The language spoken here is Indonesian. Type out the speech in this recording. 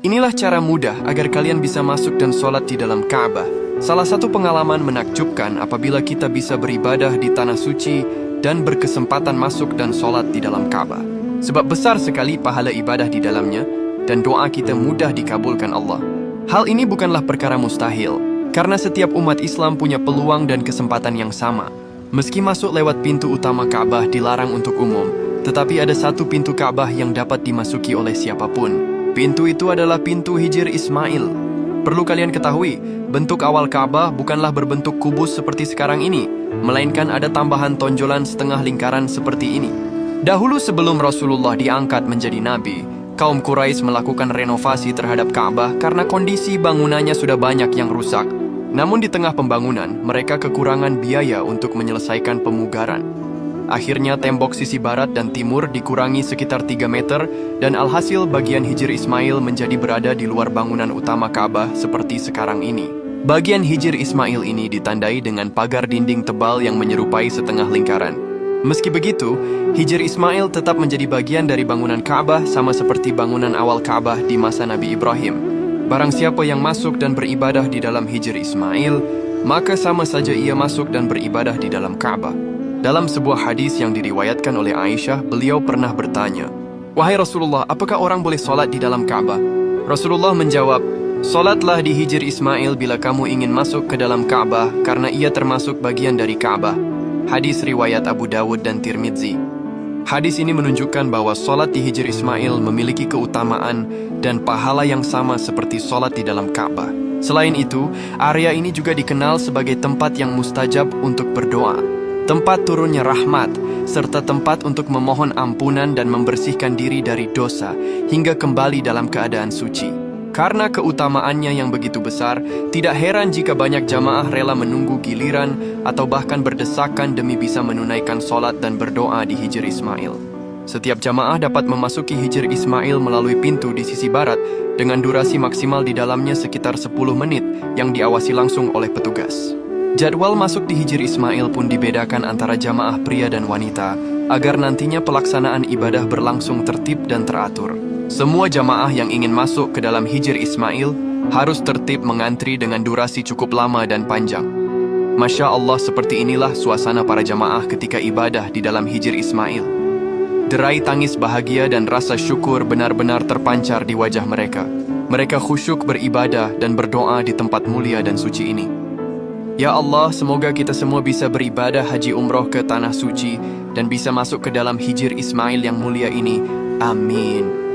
Inilah cara mudah agar kalian bisa masuk dan sholat di dalam Ka'bah. Salah satu pengalaman menakjubkan apabila kita bisa beribadah di tanah suci dan berkesempatan masuk dan sholat di dalam Ka'bah. Sebab besar sekali pahala ibadah di dalamnya dan doa kita mudah dikabulkan Allah. Hal ini bukanlah perkara mustahil, karena setiap umat Islam punya peluang dan kesempatan yang sama. Meski masuk lewat pintu utama Ka'bah dilarang untuk umum, tetapi ada satu pintu Ka'bah yang dapat dimasuki oleh siapapun. Pintu itu adalah pintu Hijr Ismail. Perlu kalian ketahui, bentuk awal Ka'bah bukanlah berbentuk kubus seperti sekarang ini, melainkan ada tambahan tonjolan setengah lingkaran seperti ini. Dahulu sebelum Rasulullah diangkat menjadi nabi, kaum Quraisy melakukan renovasi terhadap Ka'bah karena kondisi bangunannya sudah banyak yang rusak. Namun di tengah pembangunan, mereka kekurangan biaya untuk menyelesaikan pemugaran. Akhirnya tembok sisi barat dan timur dikurangi sekitar 3 meter dan alhasil bagian Hijr Ismail menjadi berada di luar bangunan utama Ka'bah seperti sekarang ini. Bagian Hijr Ismail ini ditandai dengan pagar dinding tebal yang menyerupai setengah lingkaran. Meski begitu, Hijr Ismail tetap menjadi bagian dari bangunan Ka'bah sama seperti bangunan awal Ka'bah di masa Nabi Ibrahim. Barang siapa yang masuk dan beribadah di dalam Hijr Ismail, maka sama saja ia masuk dan beribadah di dalam Ka'bah. Dalam sebuah hadis yang diriwayatkan oleh Aisyah, beliau pernah bertanya, "Wahai Rasulullah, apakah orang boleh sholat di dalam Ka'bah?" Rasulullah menjawab, "Sholatlah di Hijr Ismail bila kamu ingin masuk ke dalam Ka'bah, karena ia termasuk bagian dari Ka'bah." Hadis riwayat Abu Dawud dan Tirmidzi. Hadis ini menunjukkan bahwa sholat di Hijr Ismail memiliki keutamaan dan pahala yang sama seperti sholat di dalam Ka'bah. Selain itu, area ini juga dikenal sebagai tempat yang mustajab untuk berdoa, tempat turunnya rahmat, serta tempat untuk memohon ampunan dan membersihkan diri dari dosa hingga kembali dalam keadaan suci. Karena keutamaannya yang begitu besar, tidak heran jika banyak jamaah rela menunggu giliran atau bahkan berdesakan demi bisa menunaikan sholat dan berdoa di Hijr Ismail. Setiap jamaah dapat memasuki Hijr Ismail melalui pintu di sisi barat dengan durasi maksimal di dalamnya sekitar 10 menit yang diawasi langsung oleh petugas. Jadwal masuk di Hijr Ismail pun dibedakan antara jamaah pria dan wanita agar nantinya pelaksanaan ibadah berlangsung tertib dan teratur. Semua jamaah yang ingin masuk ke dalam Hijr Ismail harus tertib mengantri dengan durasi cukup lama dan panjang. Masya Allah, seperti inilah suasana para jamaah ketika ibadah di dalam Hijr Ismail. Derai tangis bahagia dan rasa syukur benar-benar terpancar di wajah mereka. Mereka khusyuk beribadah dan berdoa di tempat mulia dan suci ini. Ya Allah, semoga kita semua bisa beribadah haji umroh ke tanah suci dan bisa masuk ke dalam Hijr Ismail yang mulia ini. Amin.